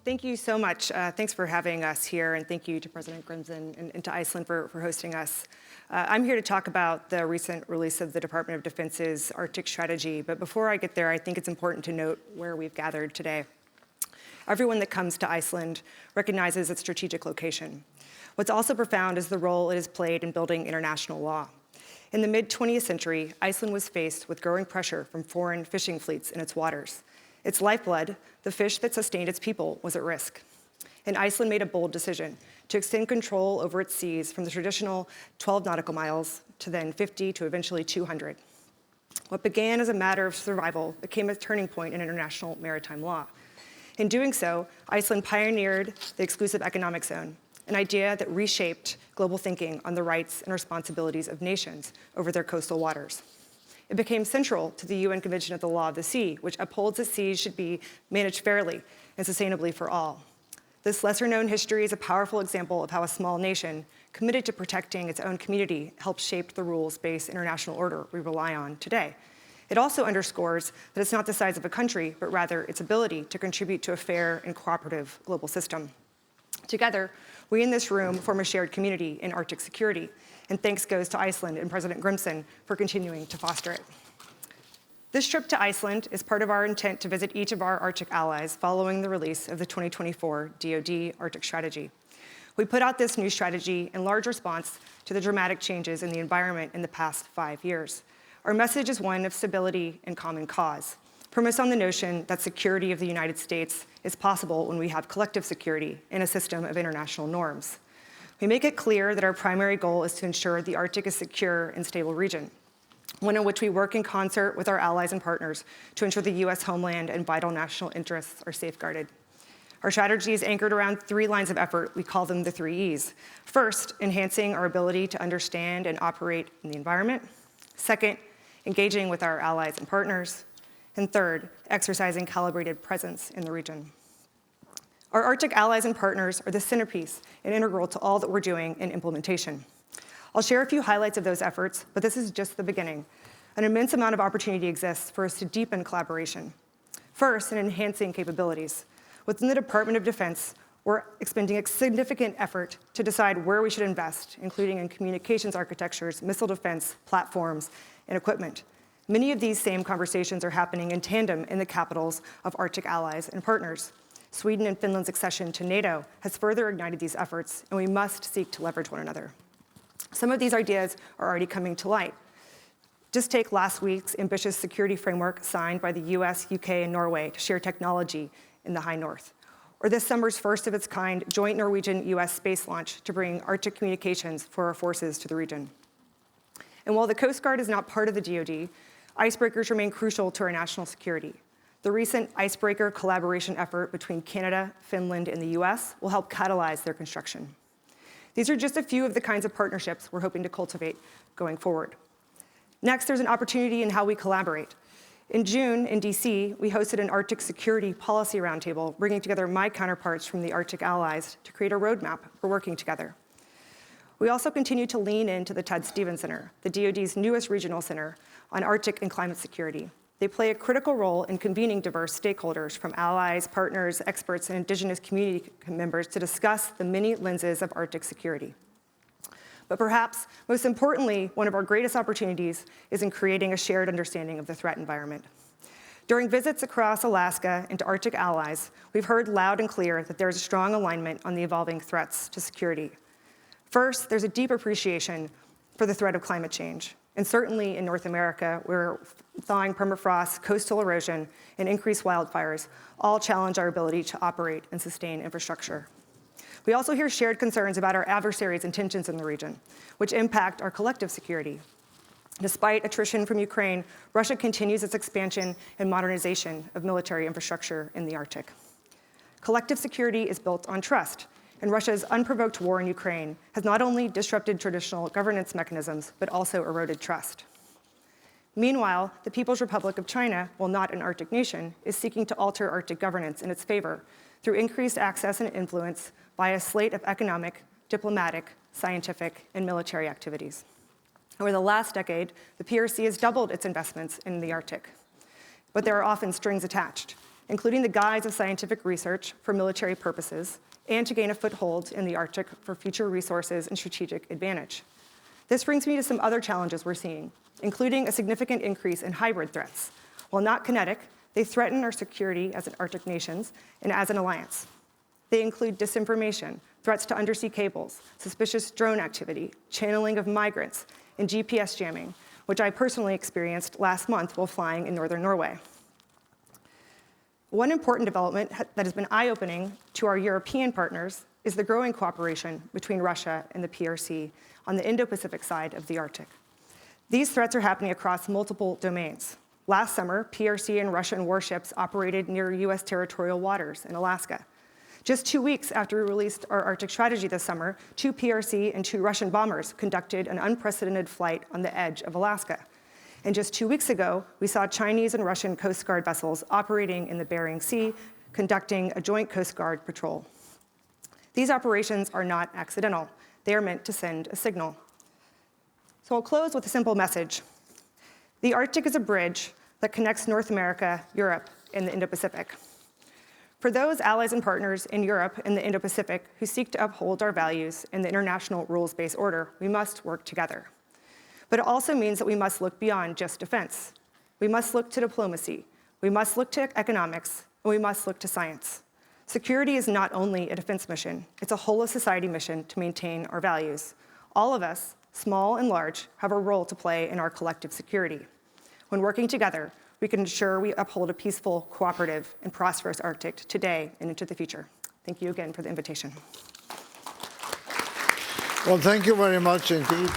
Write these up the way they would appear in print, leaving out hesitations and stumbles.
Thank you so much. Thanks for having us here, and thank you to President Grimson and to Iceland for hosting us. I'm here to talk about the recent release of the Department of Defense's Arctic strategy, but before I get there, I think it's important to note where we've gathered today. Everyone that comes to Iceland recognizes its strategic location. What's also profound is the role it has played in building international law. In the mid-20th century, Iceland was faced with growing pressure from foreign fishing fleets in its waters. Its lifeblood, the fish that sustained its people, was at risk. And Iceland made a bold decision to extend control over its seas from the traditional 12 nautical miles to then 50 to eventually 200. What began as a matter of survival became a turning point in international maritime law. In doing so, Iceland pioneered the exclusive economic zone, an idea that reshaped global thinking on the rights and responsibilities of nations over their coastal waters. It became central to the UN Convention of the Law of the Sea, which upholds that seas should be managed fairly and sustainably for all. This lesser-known history is a powerful example of how a small nation committed to protecting its own community helped shape the rules-based international order we rely on today. It also underscores that it's not the size of a country, but rather its ability to contribute to a fair and cooperative global system. Together, we in this room form a shared community in Arctic security, and thanks goes to Iceland and President Grimson for continuing to foster it. This trip to Iceland is part of our intent to visit each of our Arctic allies following the release of the 2024 DoD Arctic Strategy. We put out this new strategy in large response to the dramatic changes in the environment in the past 5 years. Our message is one of stability and common cause, premised on the notion that security of the United States is possible when we have collective security in a system of international norms. We make it clear that our primary goal is to ensure the Arctic is a secure and stable region, one in which we work in concert with our allies and partners to ensure the US homeland and vital national interests are safeguarded. Our strategy is anchored around 3 lines of effort. We call them the 3 E's. First, enhancing our ability to understand and operate in the environment. Second, engaging with our allies and partners. And third, exercising calibrated presence in the region. Our Arctic allies and partners are the centerpiece and integral to all that we're doing in implementation. I'll share a few highlights of those efforts, but this is just the beginning. An immense amount of opportunity exists for us to deepen collaboration. First, in enhancing capabilities. Within the Department of Defense, we're expending a significant effort to decide where we should invest, including in communications architectures, missile defense, platforms, and equipment. Many of these same conversations are happening in tandem in the capitals of Arctic allies and partners. Sweden and Finland's accession to NATO has further ignited these efforts, and we must seek to leverage one another. Some of these ideas are already coming to light. Just take last week's ambitious security framework signed by the US, UK, and Norway to share technology in the High North, or this summer's first of its kind joint Norwegian-US space launch to bring Arctic communications for our forces to the region. And while the Coast Guard is not part of the DoD, icebreakers remain crucial to our national security. The recent icebreaker collaboration effort between Canada, Finland, and the US will help catalyze their construction. These are just a few of the kinds of partnerships we're hoping to cultivate going forward. Next, there's an opportunity in how we collaborate. In June, in DC, we hosted an Arctic security policy roundtable, bringing together my counterparts from the Arctic allies to create a roadmap for working together. We also continue to lean into the Ted Stevens Center, the DoD's newest regional center on Arctic and climate security. They play a critical role in convening diverse stakeholders from allies, partners, experts, and indigenous community members to discuss the many lenses of Arctic security. But perhaps most importantly, one of our greatest opportunities is in creating a shared understanding of the threat environment. During visits across Alaska and to Arctic allies, we've heard loud and clear that there's a strong alignment on the evolving threats to security. First, there's a deep appreciation for the threat of climate change. And certainly in North America, where thawing permafrost, coastal erosion, and increased wildfires all challenge our ability to operate and sustain infrastructure. We also hear shared concerns about our adversaries' intentions in the region, which impact our collective security. Despite attrition from Ukraine, Russia continues its expansion and modernization of military infrastructure in the Arctic. Collective security is built on trust, and Russia's unprovoked war in Ukraine has not only disrupted traditional governance mechanisms, but also eroded trust. Meanwhile, the People's Republic of China, while not an Arctic nation, is seeking to alter Arctic governance in its favor through increased access and influence by a slate of economic, diplomatic, scientific, and military activities. Over the last decade, the PRC has doubled its investments in the Arctic, but there are often strings attached. including the guise of scientific research for military purposes, and to gain a foothold in the Arctic for future resources and strategic advantage. This brings me to some other challenges we're seeing, including a significant increase in hybrid threats. While not kinetic, they threaten our security as an Arctic nations and as an alliance. They include disinformation, threats to undersea cables, suspicious drone activity, channeling of migrants, and GPS jamming, which I personally experienced last month while flying in northern Norway. One important development that has been eye-opening to our European partners is the growing cooperation between Russia and the PRC on the Indo-Pacific side of the Arctic. These threats are happening across multiple domains. Last summer, PRC and Russian warships operated near US territorial waters in Alaska. Just 2 weeks after we released our Arctic strategy this summer, 2 PRC and 2 Russian bombers conducted an unprecedented flight on the edge of Alaska. And just 2 weeks ago, we saw Chinese and Russian Coast Guard vessels operating in the Bering Sea, conducting a joint Coast Guard patrol. These operations are not accidental. They are meant to send a signal. So I'll close with a simple message. The Arctic is a bridge that connects North America, Europe, and the Indo-Pacific. For those allies and partners in Europe and the Indo-Pacific who seek to uphold our values and the international rules-based order, we must work together. But it also means that we must look beyond just defense. We must look to diplomacy, we must look to economics, and we must look to science. Security is not only a defense mission, it's a whole of society mission to maintain our values. All of us, small and large, have a role to play in our collective security. When working together, we can ensure we uphold a peaceful, cooperative, and prosperous Arctic today and into the future. Thank you again for the invitation. Well, thank you very much indeed.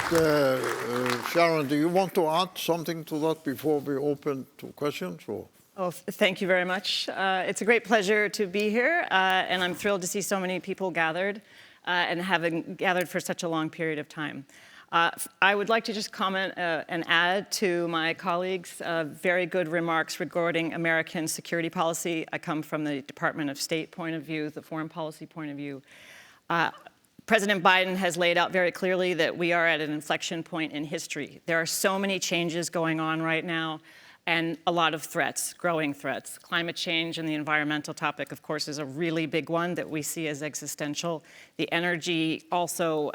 Sharon, do you want to add something to that before we open to questions? Or? Oh, thank you very much. It's a great pleasure to be here, and I'm thrilled to see so many people gathered and having gathered for such a long period of time. I would like to just comment and add to my colleagues' very good remarks regarding American security policy. I come from the Department of State point of view, the foreign policy point of view. President Biden has laid out very clearly that we are at an inflection point in history. There are so many changes going on right now, and a lot of threats, growing threats. Climate change and the environmental topic, of course, is a really big one that we see as existential. The energy also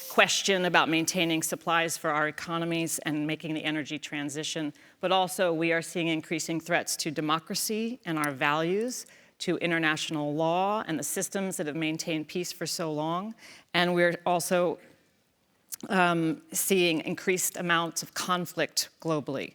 question about maintaining supplies for our economies and making the energy transition. But also we are seeing increasing threats to democracy and our values, to international law and the systems that have maintained peace for so long. And we're also seeing increased amounts of conflict globally.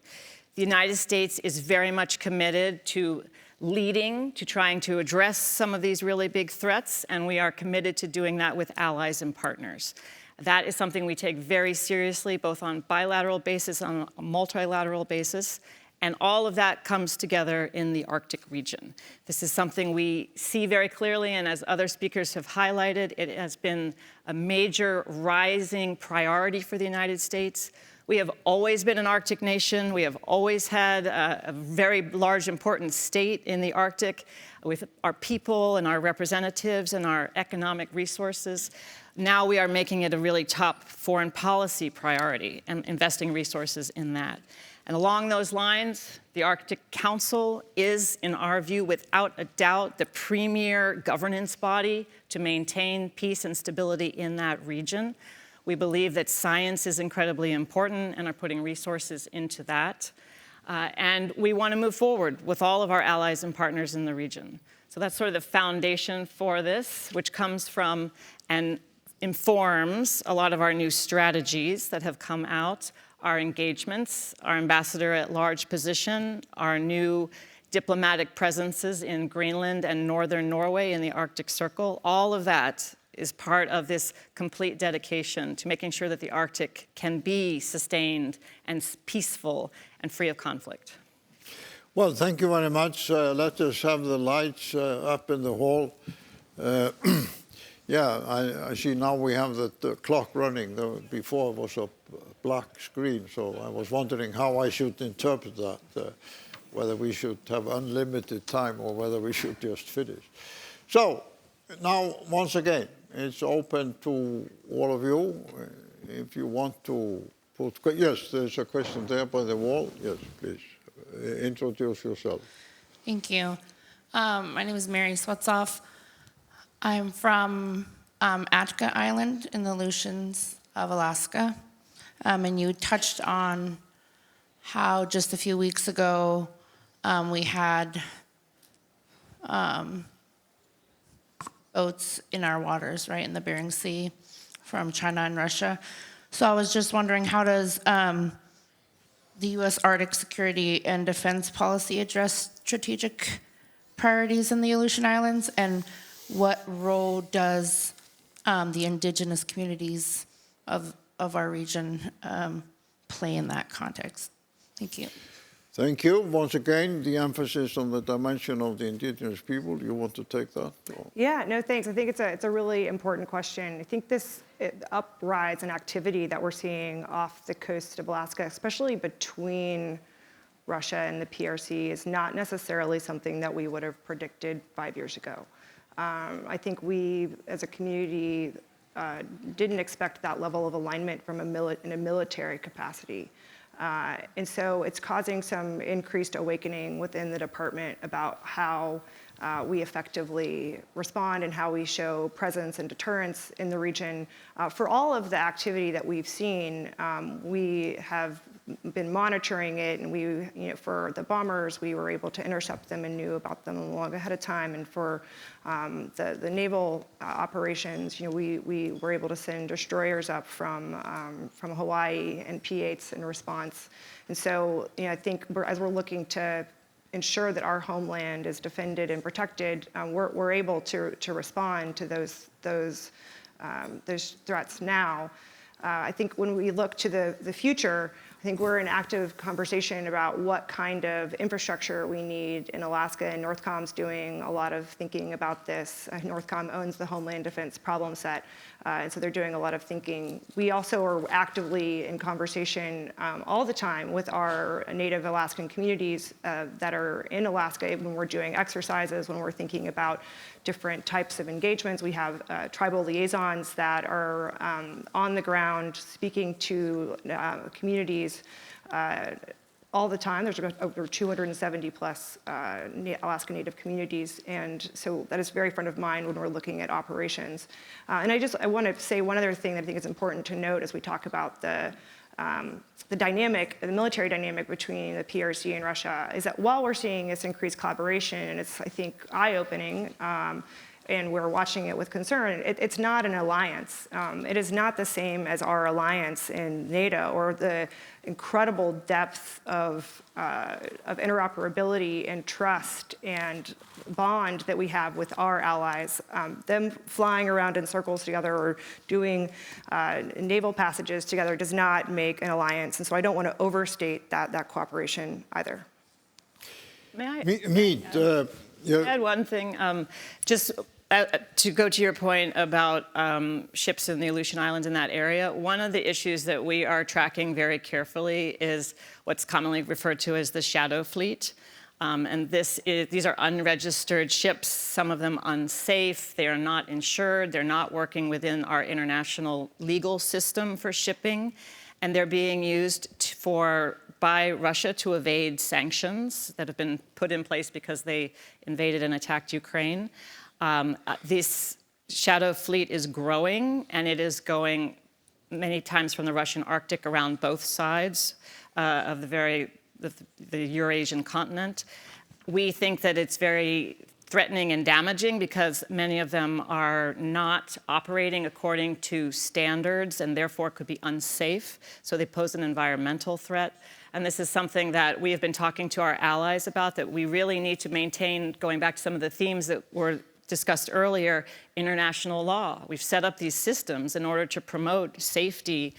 The United States is very much committed to leading, to trying to address some of these really big threats, and we are committed to doing that with allies and partners. That is something we take very seriously, both on bilateral basis and on a multilateral basis, and all of that comes together in the Arctic region. This is something we see very clearly, and as other speakers have highlighted, it has been a major rising priority for the United States. We have always been an Arctic nation. We have always had a very large, important state in the Arctic with our people and our representatives and our economic resources. Now we are making it a really top foreign policy priority and investing resources in that. And along those lines, the Arctic Council is, in our view, without a doubt, the premier governance body to maintain peace and stability in that region. We believe that science is incredibly important and are putting resources into that. And we want to move forward with all of our allies and partners in the region. So that's sort of the foundation for this, which comes from and informs a lot of our new strategies that have come out, our engagements, our ambassador-at-large position, our new diplomatic presences in Greenland and northern Norway in the Arctic Circle. All of that is part of this complete dedication to making sure that the Arctic can be sustained and peaceful and free of conflict. Well, thank you very much. Let us have the lights up in the hall. Yeah, I see now we have the clock running. Before it was a black screen, so I was wondering how I should interpret that, whether we should have unlimited time or whether we should just finish. So now, once again, it's open to all of you. If you want to put, yes, there's a question there by the wall. Yes, please, introduce yourself. Thank you. My name is Mary Swetzoff. I'm from Atka Island in the Aleutians of Alaska. And you touched on how just a few weeks ago we had boats in our waters, right, in the Bering Sea from China and Russia. So I was just wondering, how does the U.S. Arctic security and defense policy address strategic priorities in the Aleutian Islands, and what role does the indigenous communities of our region play in that context? Thank you. Thank you. Once again, the emphasis on the dimension of the indigenous people. You want to take that? Or? Yeah, no, thanks. I think it's a really important question. I think this uprise in activity that we're seeing off the coast of Alaska, especially between Russia and the PRC, is not necessarily something that we would have predicted 5 years ago. I think we, as a community, didn't expect that level of alignment from in a military capacity. And so it's causing some increased awakening within the department about how we effectively respond and how we show presence and deterrence in the region. For all of the activity that we've seen, we have been monitoring it, and for the bombers, we were able to intercept them and knew about them long ahead of time. And for the naval operations, we were able to send destroyers up from Hawaii and P-8s in response. And so, I think as we're looking to ensure that our homeland is defended and protected, we're able to respond to those threats now. I think when we look to the future, I think we're in active conversation about what kind of infrastructure we need in Alaska, and Northcom's doing a lot of thinking about this. Northcom owns the Homeland Defense problem set, and so they're doing a lot of thinking. We also are actively in conversation all the time with our Native Alaskan communities that are in Alaska when we're doing exercises, when we're thinking about different types of engagements. We have tribal liaisons that are on the ground speaking to communities all the time. There's over 270 plus Alaska Native communities, and so that is very front of mind when we're looking at operations. And I want to say one other thing that I think is important to note as we talk about the dynamic, the military dynamic between the PRC and Russia, is that while we're seeing this increased collaboration, and it's, I think, eye-opening, and we're watching it with concern, it's not an alliance. It is not the same as our alliance in NATO, or the incredible depth of interoperability and trust and bond that we have with our allies. Them flying around in circles together or doing naval passages together does not make an alliance, and so I don't want to overstate that cooperation either. May I? Add one thing? Just to go to your point about ships in the Aleutian Islands in that area, one of the issues that we are tracking very carefully is what's commonly referred to as the shadow fleet. And these are unregistered ships, some of them unsafe, they are not insured, they're not working within our international legal system for shipping, and they're being used by Russia to evade sanctions that have been put in place because they invaded and attacked Ukraine. This shadow fleet is growing, and it is going many times from the Russian Arctic around both sides of the Eurasian continent. We think that it's very threatening and damaging because many of them are not operating according to standards and therefore could be unsafe. So they pose an environmental threat. And this is something that we have been talking to our allies about, that we really need to maintain, going back to some of the themes that were discussed earlier, international law. We've set up these systems in order to promote safety,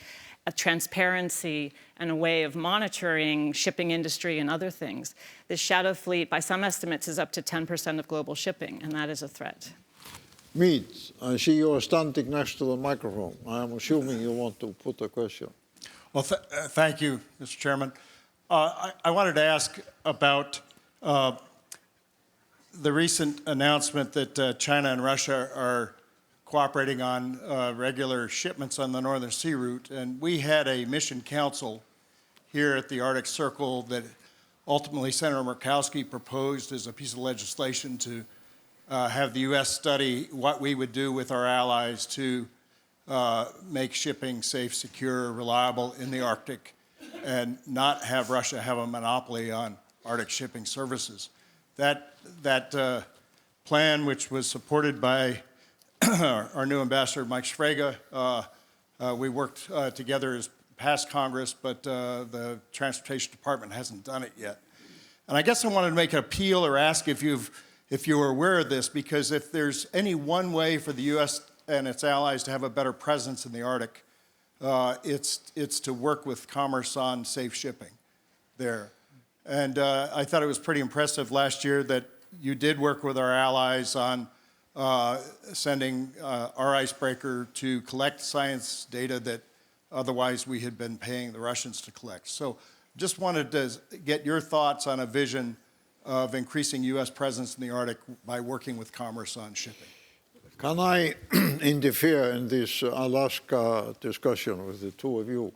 transparency, and a way of monitoring shipping industry and other things. This shadow fleet, by some estimates, is up to 10% of global shipping, and that is a threat. Mead, I see you are standing next to the microphone. I am assuming you want to put a question. Well, thank you, Mr. Chairman. I wanted to ask about the recent announcement that China and Russia are cooperating on regular shipments on the Northern Sea route. And we had a mission council here at the Arctic Circle that ultimately Senator Murkowski proposed as a piece of legislation to have the U.S. study what we would do with our allies to make shipping safe, secure, reliable in the Arctic, and not have Russia have a monopoly on Arctic shipping services. That plan, which was supported by our new ambassador, Mike Sfraga, we worked together as past Congress, but the Transportation Department hasn't done it yet. And I guess I wanted to make an appeal or ask if you were aware of this, because if there's any one way for the U.S. and its allies to have a better presence in the Arctic, it's to work with commerce on safe shipping there. And I thought it was pretty impressive last year that you did work with our allies on sending our icebreaker to collect science data that otherwise we had been paying the Russians to collect. So just wanted to get your thoughts on a vision of increasing U.S. presence in the Arctic by working with commerce on shipping. Can I interfere in this Alaska discussion with the two of you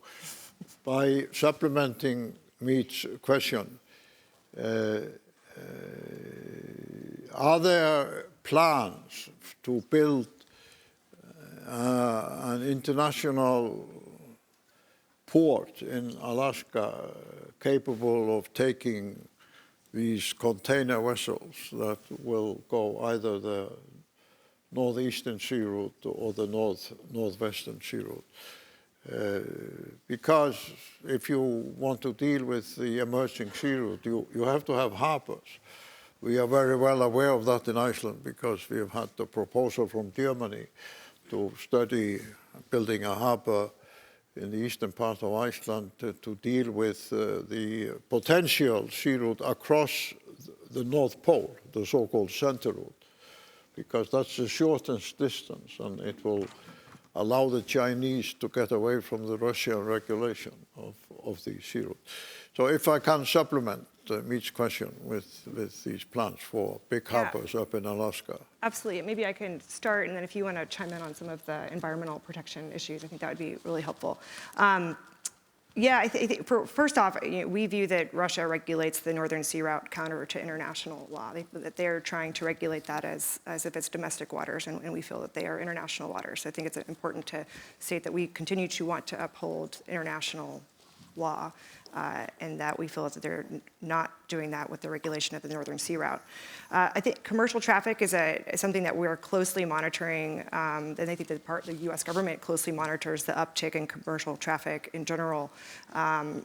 by supplementing Mead's question? Are there plans to build an international port in Alaska capable of taking these container vessels that will go either the northeastern sea route or the northwestern sea route? Because if you want to deal with the emerging sea route, you have to have harbors. We are very well aware of that in Iceland because we have had the proposal from Germany to study building a harbor in the eastern part of Iceland to deal with the potential sea route across the North Pole, the so-called center route, because that's the shortest distance, and it will allow the Chinese to get away from the Russian regulation of the sea route. So if I can supplement Mead's question with these plans for big harbors up in Alaska. Absolutely. Maybe I can start, and then if you want to chime in on some of the environmental protection issues, I think that would be really helpful. Yeah, I think first off, we view that Russia regulates the Northern Sea Route counter to international law. That they're trying to regulate that as if it's domestic waters, and we feel that they are international waters. So I think it's important to state that we continue to want to uphold international law, and that we feel that they're not doing that with the regulation of the Northern Sea Route. I think commercial traffic is something that we're closely monitoring, and I think that the U.S. government closely monitors the uptick in commercial traffic in general.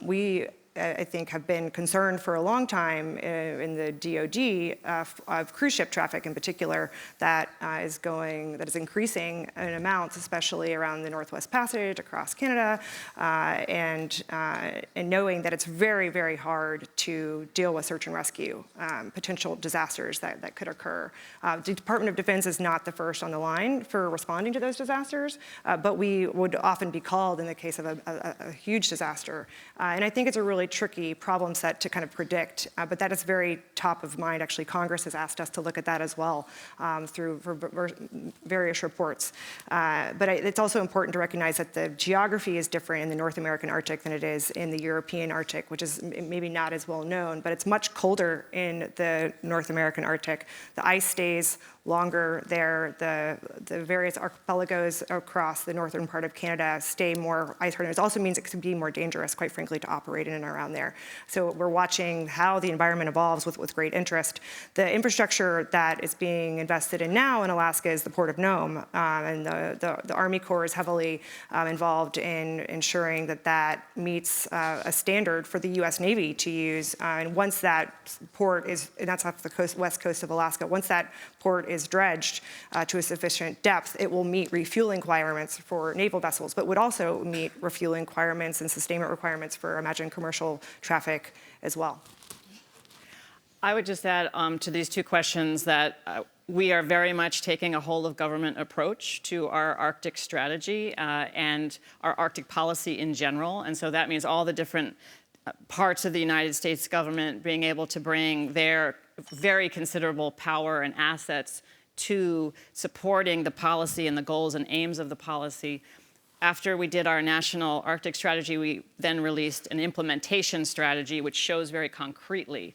We, I think, have been concerned for a long time in the DOD of cruise ship traffic in particular that is increasing in amounts, especially around the Northwest Passage across Canada, and knowing that it's very, very hard to deal with search and rescue potential disasters that could occur. The Department of Defense is not the first on the line for responding to those disasters, but we would often be called in the case of a huge disaster. And I think it's a really tricky problem set to kind of predict, but that is very top of mind. Actually, Congress has asked us to look at that as well through various reports. But it's also important to recognize that the geography is different in the North American Arctic than it is in the European Arctic, which is maybe not as well known, but it's much colder in the North American Arctic. The ice stays longer there. The various archipelagos across the northern part of Canada stay more ice-hardened. It also means it can be more dangerous, quite frankly, to operate in and around there. So we're watching how the environment evolves with great interest. The infrastructure that is being invested in now in Alaska is the Port of Nome, and the Army Corps is heavily involved in ensuring that meets a standard for the U.S. Navy to use. And once that port is, and that's off the west coast of Alaska, once that port is dredged to a sufficient depth, it will meet refueling requirements for naval vessels, but would also meet refueling requirements and sustainment requirements for, imagine, commercial traffic as well. I would just add to these two questions that we are very much taking a whole of government approach to our Arctic strategy and our Arctic policy in general. And so that means all the different parts of the United States government being able to bring their very considerable power and assets to supporting the policy and the goals and aims of the policy. after we did our national Arctic strategy, we then released an implementation strategy, which shows very concretely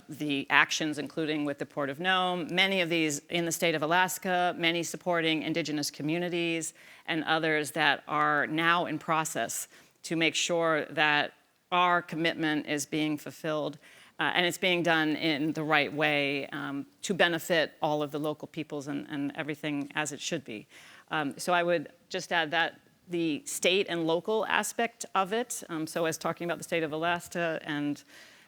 the actions, including with the Port of Nome, many of these in the state of Alaska, many supporting indigenous communities, and others that are now in process to make sure that our commitment is being fulfilled. And it's being done in the right way to benefit all of the local peoples and everything as it should be. So I would just add that the state and local aspect of it, so as talking about the state of Alaska and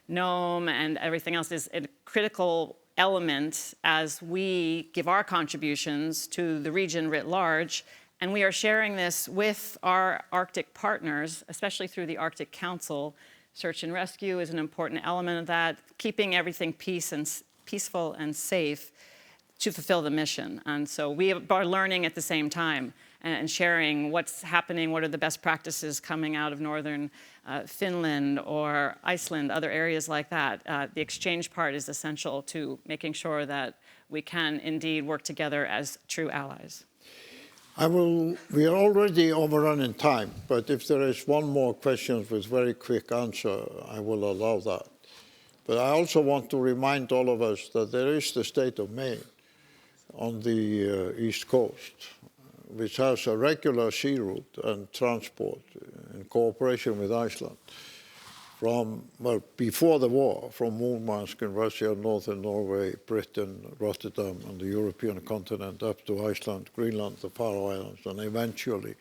Nome and everything else, is a critical element as we give our contributions to the region writ large. And we are sharing this with our Arctic partners, especially through the Arctic Council. Search and rescue is an important element of that, keeping everything peaceful and safe to fulfill the mission. And so we are learning at the same time and sharing what's happening, what are the best practices coming out of northern Finland or Iceland, other areas like that. The exchange part is essential to making sure that we can indeed work together as true allies. We are already overrunning time, but if there is one more question with very quick answer, I will allow that. But I also want to remind all of us that there is the state of Maine on the East Coast, which has a regular sea route and transport in cooperation with Iceland from, well, before the war, from Murmansk in Russia, northern Norway, Britain, Rotterdam, and the European continent up to Iceland, Greenland, the Faroe Islands, and eventually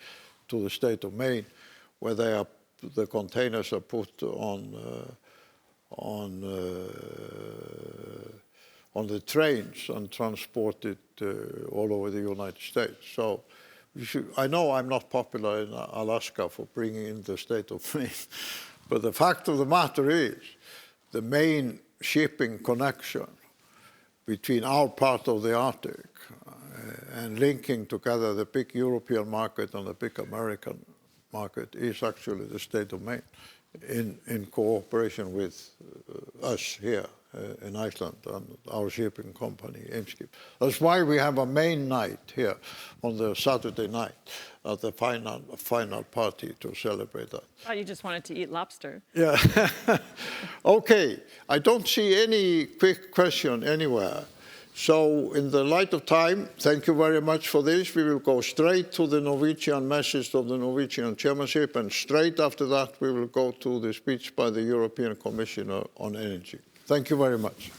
to the state of Maine, where the containers are put on the trains and transported all over the United States. So I know I'm not popular in Alaska for bringing in the state of Maine, but the fact of the matter is the main shipping connection between our part of the Arctic and linking together the big European market and the big American market is actually the state of Maine in cooperation with us here in Iceland and our shipping company, Eimskip. That's why we have a Maine night here on the Saturday night at the final party to celebrate that. Oh, you just wanted to eat lobster. Yeah. Okay, I don't see any quick question anywhere. So in the light of time, thank you very much for this. We will go straight to the Norwegian message of the Norwegian chairmanship, and straight after that, we will go to the speech by the European Commissioner on Energy. Thank you very much.